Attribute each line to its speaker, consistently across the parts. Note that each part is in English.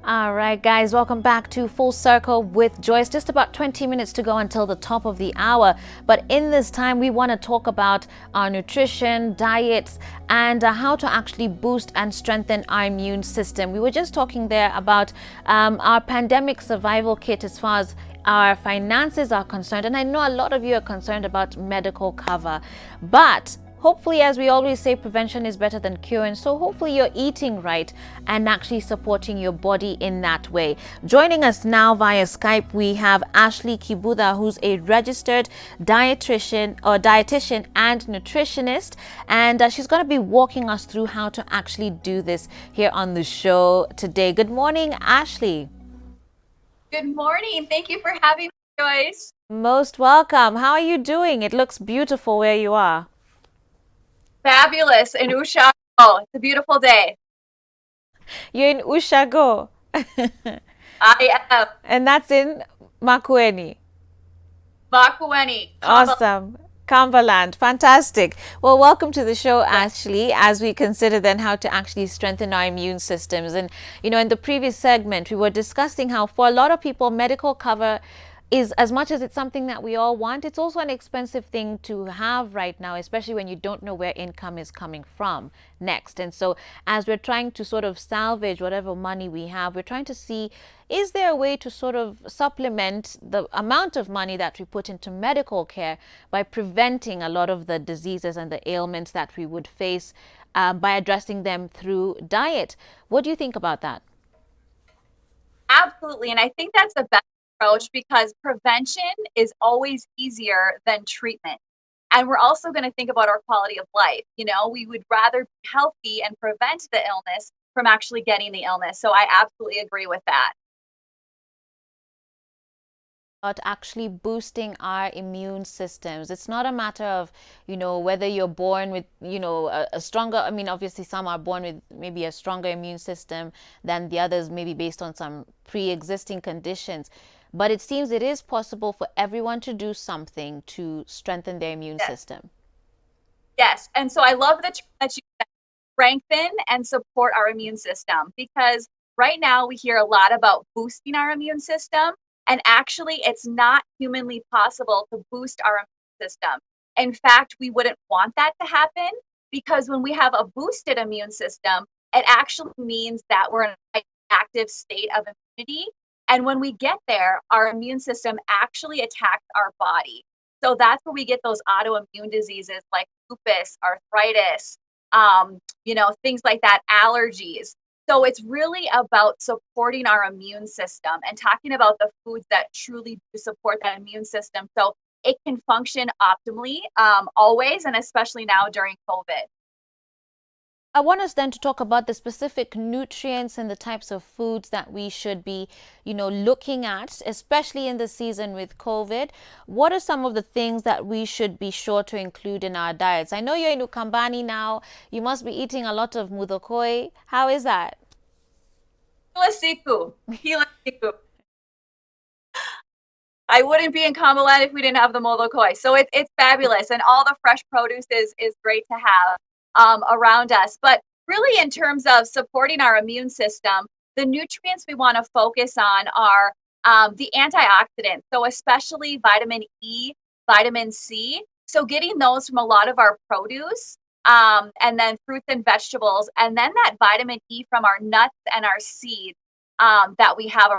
Speaker 1: All right, guys, welcome back to Full Circle with Joyce. Just about 20 minutes to go until the top of the hour. But in this time, we want to talk about our nutrition, diets, and how to actually boost and strengthen our immune system. We were just talking there about our pandemic survival kit as far as our finances are concerned. And I know a lot of you are concerned about medical cover, but hopefully, as we always say, prevention is better than cure. And so hopefully you're eating right and actually supporting your body in that way. Joining us now via Skype, we have Ashley Kibuda, who's a registered dietitian and nutritionist. And she's going to be walking us through how to actually do this here on the show today. Good morning, Ashley.
Speaker 2: Good morning. Thank you for having me, Joyce.
Speaker 1: Most welcome. How are you doing? It looks beautiful where you are.
Speaker 2: Fabulous in Usha. Oh, it's a beautiful day.
Speaker 1: You're in Ushago.
Speaker 2: I am
Speaker 1: And that's in Makueni.
Speaker 2: Makueni, Kamba.
Speaker 1: Awesome. Cumberland. Fantastic. Well, welcome to the show, Ashley, as we consider then how to actually strengthen our immune systems. And, in the previous segment, we were discussing how for a lot of people, medical cover is, as much as it's something that we all want, it's also an expensive thing to have right now, especially when you don't know where income is coming from next. And so, as we're trying to sort of salvage whatever money we have, we're trying to see, is there a way to sort of supplement the amount of money that we put into medical care by preventing a lot of the diseases and the ailments that we would face by addressing them through diet? What do you think about that?
Speaker 2: Absolutely. And I think that's the best approach because prevention is always easier than treatment. And we're also going to think about our quality of life. We would rather be healthy and prevent the illness from actually getting the illness. So I absolutely agree with that.
Speaker 1: About actually boosting our immune systems. It's not a matter of, whether you're born with, a stronger, I mean, obviously some are born with maybe a stronger immune system than the others, maybe based on some pre-existing conditions. But it seems it is possible for everyone to do something to strengthen their immune
Speaker 2: Yes.
Speaker 1: system.
Speaker 2: Yes. And so I love the term that you strengthen and support our immune system because right now we hear a lot about boosting our immune system. And actually, it's not humanly possible to boost our immune system. In fact, we wouldn't want that to happen because when we have a boosted immune system, it actually means that we're in an active state of immunity. And when we get there, our immune system actually attacks our body. So that's where we get those autoimmune diseases like lupus, arthritis, things like that, allergies. So it's really about supporting our immune system and talking about the foods that truly do support that immune system so it can function optimally always and especially now during COVID.
Speaker 1: I want us then to talk about the specific nutrients and the types of foods that we should be, looking at, especially in the season with COVID. What are some of the things that we should be sure to include in our diets? I know you're in Ukambani now. You must be eating a lot of mudokoi. How is that?
Speaker 2: Hila siku, hila siku. I wouldn't be in Kamaland if we didn't have the molokoi. So it's fabulous, and all the fresh produce is great to have around us. But really, in terms of supporting our immune system, the nutrients we want to focus on are the antioxidants. So especially vitamin E, vitamin C. So getting those from a lot of our produce, and then fruits and vegetables, and then that vitamin E from our nuts and our seeds that we have,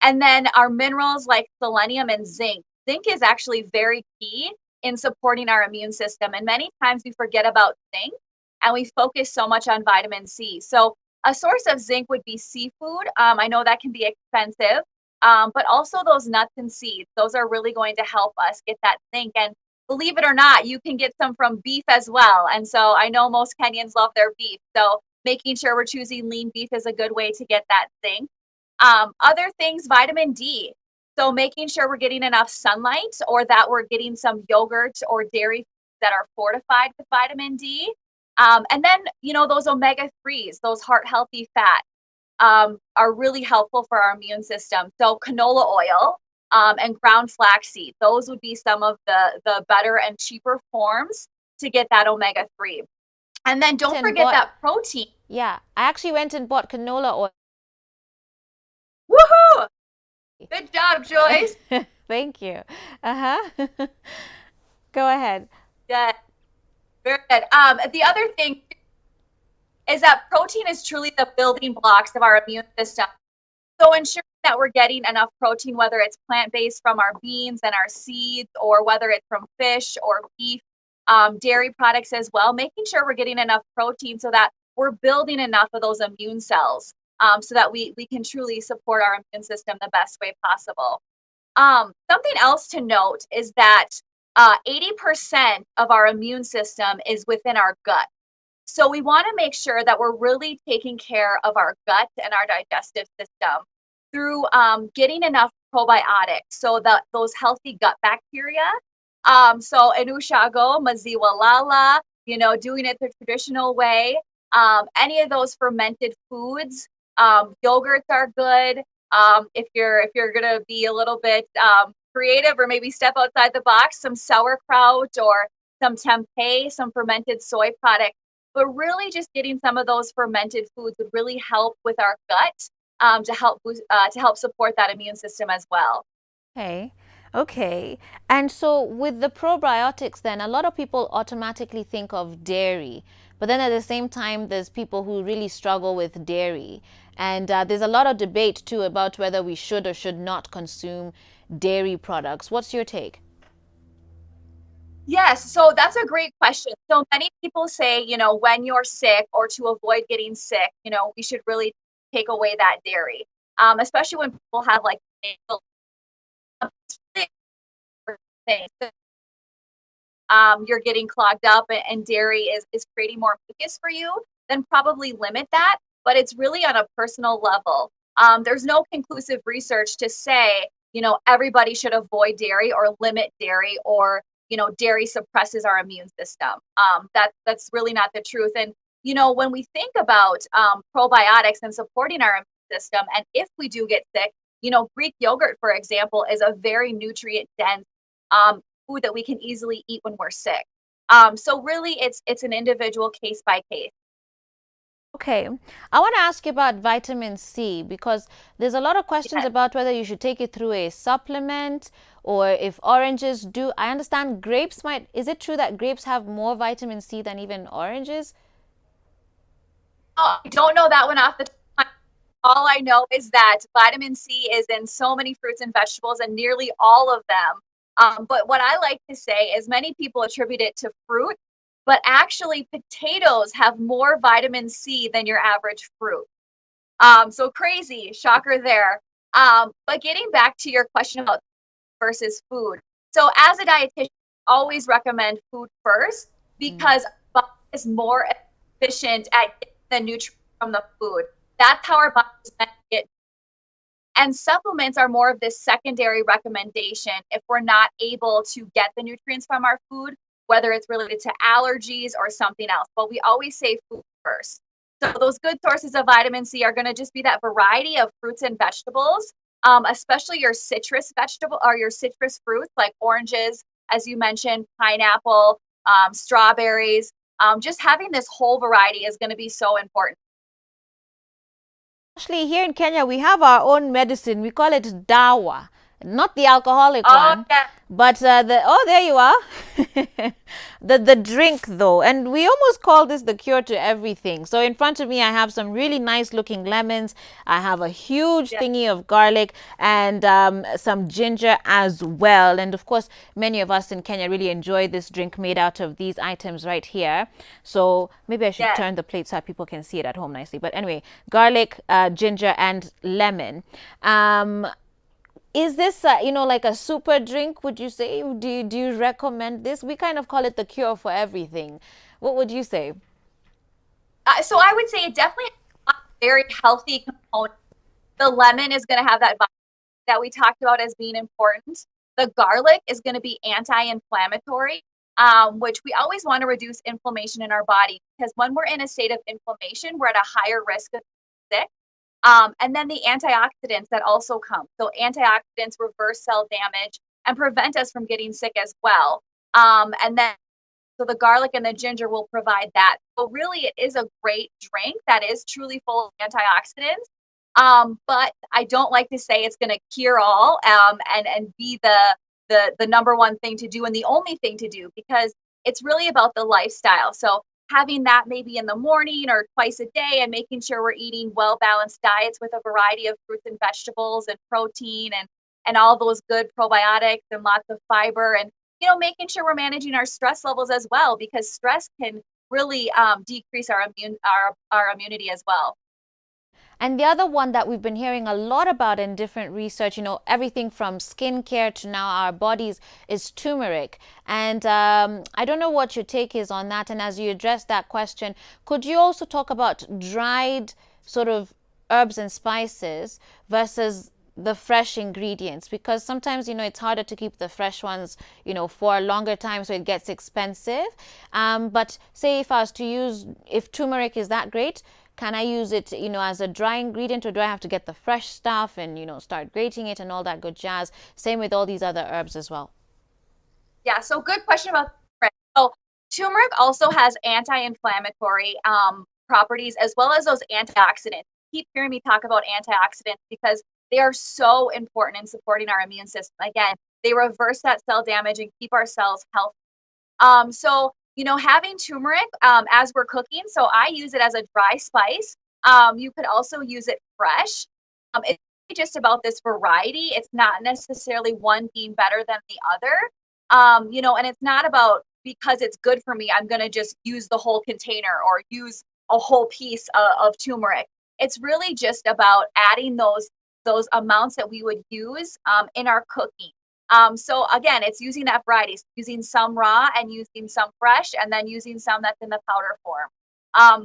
Speaker 2: and then our minerals like selenium and zinc. Zinc is actually very key in supporting our immune system. And many times we forget about zinc and we focus so much on vitamin C. So a source of zinc would be seafood. I know that can be expensive, but also those nuts and seeds. Those are really going to help us get that zinc. And believe it or not, you can get some from beef as well. And so I know most Kenyans love their beef. So making sure we're choosing lean beef is a good way to get that zinc. Other things, vitamin D. So making sure we're getting enough sunlight or that we're getting some yogurt or dairy that are fortified with vitamin D. And then, those omega 3s, those heart healthy fats are really helpful for our immune system. So canola oil and ground flaxseed, those would be some of the better and cheaper forms to get that omega 3. And then don't
Speaker 1: And
Speaker 2: forget
Speaker 1: bought,
Speaker 2: that protein.
Speaker 1: yeah, I actually went and bought canola oil
Speaker 2: Woohoo! Good job, Joyce.
Speaker 1: Thank you. Uh-huh. Go ahead.
Speaker 2: Good. Very good. The other thing is that protein is truly the building blocks of our immune system. So ensuring that we're getting enough protein, whether it's plant-based from our beans and our seeds, or whether it's from fish or beef, dairy products as well, making sure we're getting enough protein so that we're building enough of those immune cells, so that we can truly support our immune system the best way possible. Something else to note is that 80% of our immune system is within our gut. So we want to make sure that we're really taking care of our gut and our digestive system through getting enough probiotics, so that those healthy gut bacteria. So Enushago, Maziwalala, doing it the traditional way. Any of those fermented foods, yogurts are good. If you're gonna be a little bit creative or maybe step outside the box, some sauerkraut or some tempeh, some fermented soy products. But really, just getting some of those fermented foods would really help with our gut, to help support that immune system as well.
Speaker 1: Okay. Okay. And so with the probiotics, then a lot of people automatically think of dairy, but then at the same time, there's people who really struggle with dairy. And there's a lot of debate too about whether we should or should not consume dairy products. What's your take?
Speaker 2: Yes, so that's a great question. So many people say, when you're sick or to avoid getting sick, we should really take away that dairy, especially when people have like nasal things. You're getting clogged up, and dairy is creating more mucus for you, then probably limit that. But it's really on a personal level. There's no conclusive research to say, everybody should avoid dairy or limit dairy, or, dairy suppresses our immune system. That's really not the truth. And, when we think about probiotics and supporting our immune system, and if we do get sick, Greek yogurt, for example, is a very nutrient dense food that we can easily eat when we're sick. So really, it's an individual case by case.
Speaker 1: Okay, I want to ask you about vitamin C because there's a lot of questions
Speaker 2: Yes.
Speaker 1: about whether you should take it through a supplement or if oranges do. I understand grapes might, is it true that grapes have more vitamin C than even oranges?
Speaker 2: Oh, I don't know that one off the top of my head. All I know is that vitamin C is in so many fruits and vegetables, and nearly all of them. But what I like to say is many people attribute it to fruit, but actually potatoes have more vitamin C than your average fruit. So crazy, shocker there. But getting back to your question about versus food. So as a dietitian, I always recommend food first,
Speaker 1: Mm.
Speaker 2: because our body is more efficient at getting the nutrients from the food. That's how our body is meant to get. And supplements are more of this secondary recommendation if we're not able to get the nutrients from our food, whether it's related to allergies or something else. But we always say food first. So those good sources of vitamin C are going to just be that variety of fruits and vegetables, especially your citrus vegetable or your citrus fruits like oranges, as you mentioned, pineapple, strawberries. Just having this whole variety is going to be so important.
Speaker 1: Actually, here in Kenya, we have our own medicine. We call it dawa, not the alcoholic
Speaker 2: Oh,
Speaker 1: one,
Speaker 2: yeah.
Speaker 1: but there you are. The drink though, and we almost call this the cure to everything. So in front of me, I have some really nice looking lemons. I have a huge
Speaker 2: Yeah.
Speaker 1: thingy of garlic and some ginger as well. And of course, many of us in Kenya really enjoy this drink made out of these items right here. So maybe I should
Speaker 2: Yes.
Speaker 1: turn the plate so that people can see it at home nicely. But anyway, garlic, ginger, and lemon. Is this, like a super drink, would you say? Do you recommend this? We kind of call it the cure for everything. What would you say?
Speaker 2: So I would say it definitely has a very healthy component. The lemon is going to have that vitamin that we talked about as being important. The garlic is going to be anti-inflammatory, which we always want to reduce inflammation in our body, because when we're in a state of inflammation, we're at a higher risk of sick. And then the antioxidants that also come. So antioxidants reverse cell damage and prevent us from getting sick as well. And then so the garlic and the ginger will provide that. So really, it is a great drink that is truly full of antioxidants. But I don't like to say it's going to cure all, and be the number one thing to do and the only thing to do, because it's really about the lifestyle. So having that maybe in the morning or twice a day, and making sure we're eating well balanced diets with a variety of fruits and vegetables and protein and all those good probiotics and lots of fiber, and making sure we're managing our stress levels as well, because stress can really decrease our immunity as well.
Speaker 1: And the other one that we've been hearing a lot about in different research, everything from skincare to now our bodies, is turmeric. And I don't know what your take is on that. And as you address that question, could you also talk about dried sort of herbs and spices versus the fresh ingredients? Because sometimes it's harder to keep the fresh ones for a longer time, so it gets expensive. But say if I was to use, if turmeric is that great, can I use it as a dry ingredient, or do I have to get the fresh stuff and start grating it and all that good jazz? Same with all these other herbs as well.
Speaker 2: Yeah, so good question about turmeric. So turmeric also has anti-inflammatory properties, as well as those antioxidants. Keep hearing me talk about antioxidants because they are so important in supporting our immune system. Again, they reverse that cell damage and keep our cells healthy. So having turmeric as we're cooking, so I use it as a dry spice. You could also use it fresh. It's just about this variety. It's not necessarily one being better than the other. And it's not about, because it's good for me, I'm going to just use the whole container or use a whole piece of turmeric. It's really just about adding those amounts that we would use in our cooking. So again, it's using that variety, using some raw and using some fresh, and then using some that's in the powder form.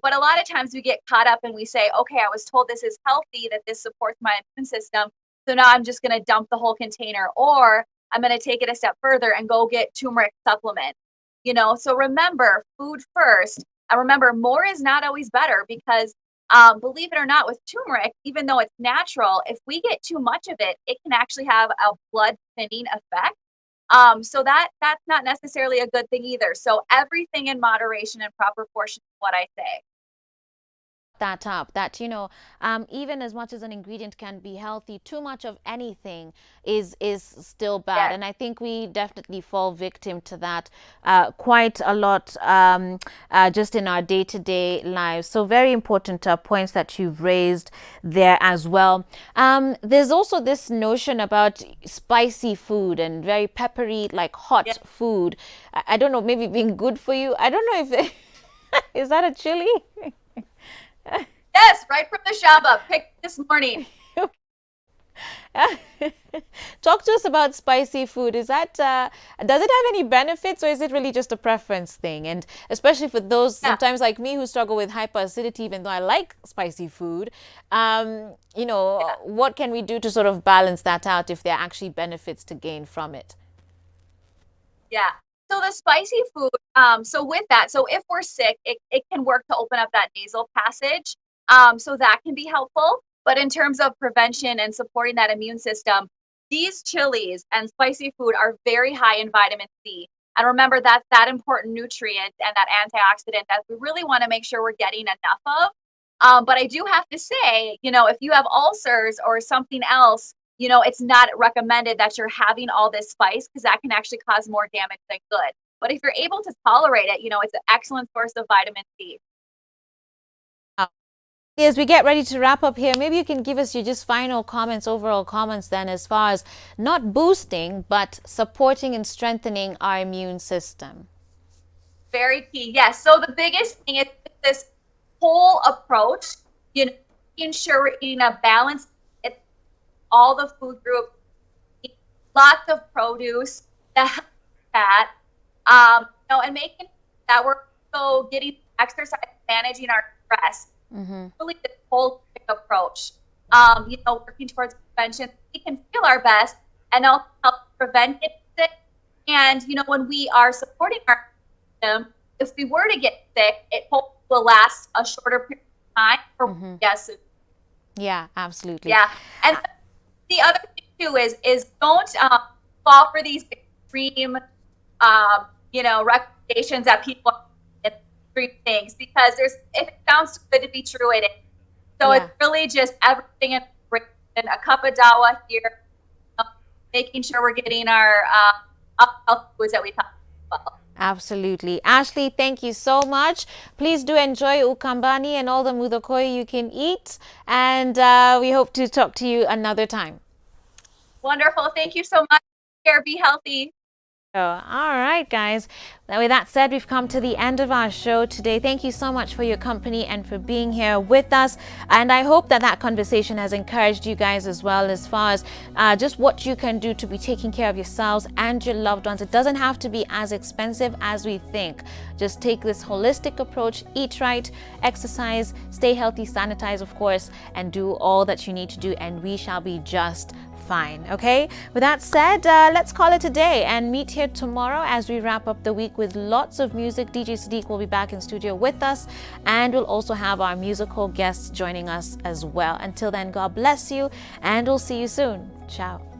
Speaker 2: But a lot of times we get caught up and we say, okay, I was told this is healthy, that this supports my immune system. So now I'm just going to dump the whole container, or I'm going to take it a step further and go get turmeric supplement. So remember, food first. And remember, more is not always better, because believe it or not, with turmeric, even though it's natural, if we get too much of it, it can actually have a blood thinning effect. So that's not necessarily a good thing either. So everything in moderation and proper portion is what I say.
Speaker 1: That up that even as much as an ingredient can be healthy, too much of anything is still bad.
Speaker 2: Yes.
Speaker 1: And I think we definitely fall victim to that quite a lot, just in our day-to-day lives. So very important points that you've raised there as well. There's also this notion about spicy food and very peppery, like hot
Speaker 2: Yes.
Speaker 1: food. I don't know, maybe being good for you. I don't know if is that a chili?
Speaker 2: Yes, right from the shamba, picked this morning.
Speaker 1: Talk to us about spicy food. Is that does it have any benefits, or is it really just a preference thing? And especially for those
Speaker 2: Yeah.
Speaker 1: sometimes like me who struggle with hyperacidity, even though I like spicy food,
Speaker 2: Yeah.
Speaker 1: what can we do to sort of balance that out if there are actually benefits to gain from it?
Speaker 2: Yeah. So the spicy food, so with that, so if we're sick, it can work to open up that nasal passage. So that can be helpful. But in terms of prevention and supporting that immune system, these chilies and spicy food are very high in vitamin C. And remember, that's that important nutrient and that antioxidant that we really want to make sure we're getting enough of. But I do have to say, if you have ulcers or something else, it's not recommended that you're having all this spice, because that can actually cause more damage than good. But if you're able to tolerate it, it's an excellent source of vitamin C.
Speaker 1: As we get ready to wrap up here, maybe you can give us your just final comments, overall comments then, as far as not boosting, but supporting and strengthening our immune system.
Speaker 2: Very key. Yes. So the biggest thing is this whole approach, making sure we're eating a balanced, it's all the food groups, lots of produce, the fat, and making that we're also getting exercise, managing our stress. Really this whole approach. Working towards prevention, we can feel our best and also help prevent getting sick. And when we are supporting our system, if we were to get sick, it hopefully will last a shorter period of time. Yes.
Speaker 1: Yeah, absolutely.
Speaker 2: Yeah. And the other thing too is don't fall for these extreme recommendations that people extreme things, because if it sounds too good to be true, it is. So it's
Speaker 1: Yeah.
Speaker 2: really just everything in a cup of dawa here, making sure we're getting our health foods that we talked about.
Speaker 1: Absolutely. Ashley, thank you so much. Please do enjoy ukambani and all the mudokoi you can eat. And we hope to talk to you another time.
Speaker 2: Wonderful. Thank you so much. Take care. Be healthy.
Speaker 1: All right, guys. Now, with that said, we've come to the end of our show today. Thank you so much for your company and for being here with us. And I hope that that conversation has encouraged you guys as well, as far as just what you can do to be taking care of yourselves and your loved ones. It doesn't have to be as expensive as we think. Just take this holistic approach, eat right, exercise, stay healthy, sanitize, of course, and do all that you need to do, and we shall be just fine. Okay, with that said, let's call it a day and meet here tomorrow as we wrap up the week with lots of music. DJ Sadiq will be back in studio with us, and we'll also have our musical guests joining us as well. Until then, God bless you, and we'll see you soon. Ciao.